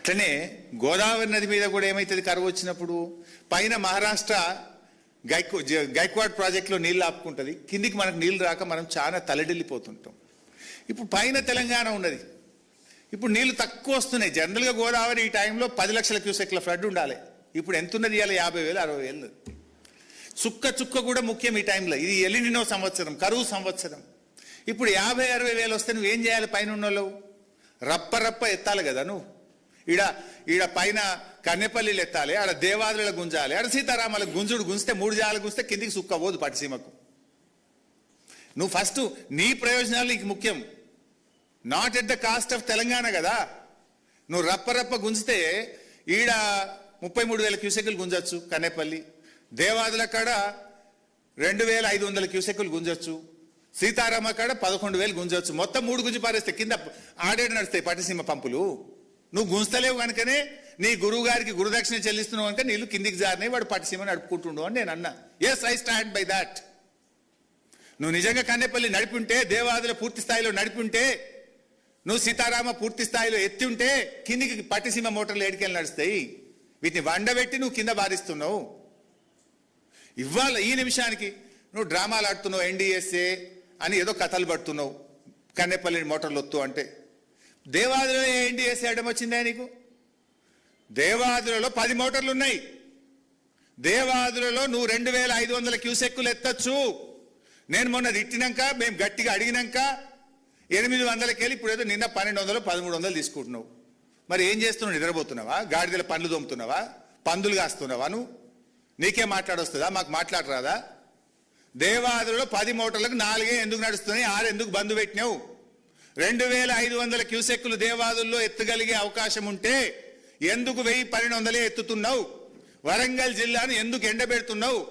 అట్లనే గోదావరి నది మీద కూడా ఏమైతుంది కరువు వచ్చినప్పుడు పైన మహారాష్ట్ర గైక్వాడ్ ప్రాజెక్టులో నీళ్ళు ఆపుకుంటుంది, కిందికి మనకు నీళ్ళు రాక మనం చాలా తలడిల్లిపోతుంటాం. ఇప్పుడు పైన తెలంగాణ ఉన్నది, ఇప్పుడు నీళ్లు తక్కువ వస్తున్నాయి. జనరల్గా గోదావరి ఈ టైంలో 10 లక్షల క్యూసెక్ల ఫ్లడ్ ఉండాలి, ఇప్పుడు ఎంత ఉన్నది? ఇవాళ 50,000 60,000. చుక్క చుక్క కూడా ముఖ్యం ఈ టైంలో. ఇది ఎలినినో సంవత్సరం, కరువు సంవత్సరం. ఇప్పుడు 50,000-60,000 వస్తే నువ్వేం చేయాలి? పైన ఉన్నోళ్ళు రప్ప రప్ప ఎత్తాలి కదా. నువ్వు ఈడ పైన కన్నెపల్లిలు ఎత్తాలి, ఆడ దేవాదుల గుంజాలి, ఆడ సీతారామాల గుంజుడు గుంజితే 3 జాలు గుంజితే కిందికి సుక్క పోదు పట్టిసీమకు. నువ్వు ఫస్ట్ నీ ప్రయోజనాలు నీకు ముఖ్యం, not at the cost of Telangana కదా. నువ్వు రప్ప గుంజితే ఈడ 33,000 క్యూసెక్కులు గుంజొచ్చు కన్నెపల్లి, దేవాదుల కాడ 2,500 క్యూసెక్కులు గుంజొచ్చు, సీతారామ కాడ 11,000 గుంజొచ్చు. మొత్తం 3 గుంజి పారేస్తే కింద ఆడేడు నడుస్తాయి పట్టిసీమ పంపులు. నువ్వు గుంజతలేవు కనుకనే నీ గురువు గారికి గురుదక్షిణ చెల్లిస్తున్నావు కనుక నీళ్ళు కిందికి జారినాయి, వాడు పట్టిసీమ నడుపుకుంటుండు అని నేను అన్నా. Yes, I stand by that. నువ్వు నిజంగా కన్నెపల్లి నడిపింటే, దేవాదుల పూర్తి స్థాయిలో నడిపింటే, నువ్వు సీతారామ పూర్తి స్థాయిలో ఎత్తి ఉంటే కిందికి పట్టిసీమ మోటార్లు ఏడికెళ్ళి నడుస్తాయి. వీటిని వండబెట్టి నువ్వు కింద బారిస్తున్నావు. ఇవాళ ఈ నిమిషానికి నువ్వు డ్రామాలు ఆడుతున్నావు, ఎన్డీఎస్ఏ అని ఏదో కథలు పడుతున్నావు. కన్నెపల్లి మోటార్లు వత్తు అంటే దేవాదులలో ఎన్డీఎస్ఏ అడ్డం వచ్చిందా నీకు? దేవాదులలో 10 మోటార్లు ఉన్నాయి. దేవాదులలో నువ్వు 2,500 క్యూసెక్కులు ఎత్తచ్చు. నేను మొన్న తిట్టినాక, మేము గట్టిగా అడిగినాక 800 వెళ్ళి ఇప్పుడు ఏదో నిన్న 1,200 1,300 తీసుకుంటున్నావు. మరి ఏం చేస్తున్నావు? నిద్రపోతున్నావా? గాడిదల పండ్లు దొమ్ముతున్నావా? పందులు కాస్తున్నావా? నువ్వు నీకే మాట్లాడొస్తుందా? మాకు మాట్లాడరాదా? దేవాదులలో 10 మోటార్లకు 4 ఎందుకు నడుస్తున్నాయి, 6 ఎందుకు బంద్ పెట్టినావు? 2,500 క్యూసెక్కులు దేవాదుల్లో ఎత్తగలిగే అవకాశం ఉంటే ఎందుకు 1,000-1,200 ఎత్తుతున్నావు? వరంగల్ జిల్లాను ఎందుకు ఎండబెడుతున్నావు?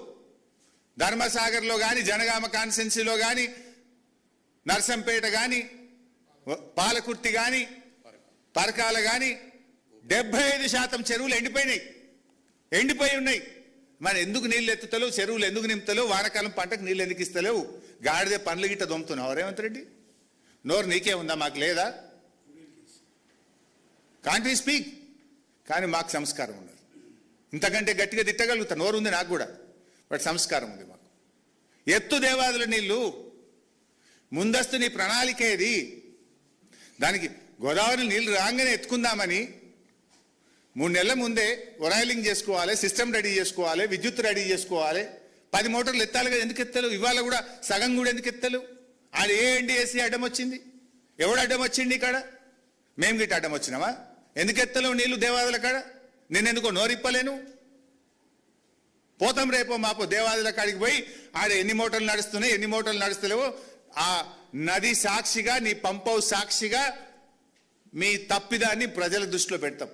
ధర్మసాగర్లో కానీ, జనగామ కాన్స్టెన్సీలో కానీ, నర్సంపేట కానీ, పాలకుర్తి కానీ, పరకాల కానీ 75% చెరువులు ఎండిపోయి ఉన్నాయి. మరి ఎందుకు నీళ్ళు ఎత్తుతలేవు? చెరువులు ఎందుకు నింపుతలేవు? వానకాలం పంటకు నీళ్ళు ఎందుకు ఇస్తలేవు? గాడిదే పండ్లు గిట్ట దొమ్ముతున్నావు రేవంత్ రెడ్డి. నోరు నీకే ఉందా? మాకు లేదా? Can't we speak? కానీ మాకు సంస్కారం ఉన్నది. ఇంతకంటే గట్టిగా తిట్టగలుగుతా, నోరు ఉంది నాకు కూడా, బట్ సంస్కారం ఉంది మాకు. ఎత్తు దేవాదుల నీళ్లు, ముందస్తు నీ ప్రణాళిక ఏది? దానికి గోదావరి నీళ్లు రాగానే ఎత్తుకుందామని 3 నెలల ముందే ఒరాయిలింగ్ చేసుకోవాలి, సిస్టమ్ రెడీ చేసుకోవాలి, విద్యుత్ రెడీ చేసుకోవాలి. 10 మోటార్లు ఎత్తాలి కదా, ఎందుకు ఎత్తలు? ఇవాళ కూడా సగం కూడా ఎందుకు ఎత్తలు? ఆడ ఏ ఎన్డీఎస్సీ అడ్డం వచ్చింది? ఎవడు అడ్డం వచ్చింది? ఇక్కడ మేము గిట్ట అడ్డం వచ్చినావా? ఎందుకు ఎత్తలేవు నీళ్లు దేవాదుల కాడ? నేనెందుకో నోరిప్పలేను. పోతాం రేపో మాపో దేవాదుల కాడికి పోయి ఆడ ఎన్ని మోటార్లు నడుస్తున్నాయి, ఎన్ని మోటార్లు నడుస్తలేవో ఆ నది సాక్షిగా, నీ పంప్ హౌస్ సాక్షిగా మీ తప్పిదాన్ని ప్రజల దృష్టిలో పెడతాం.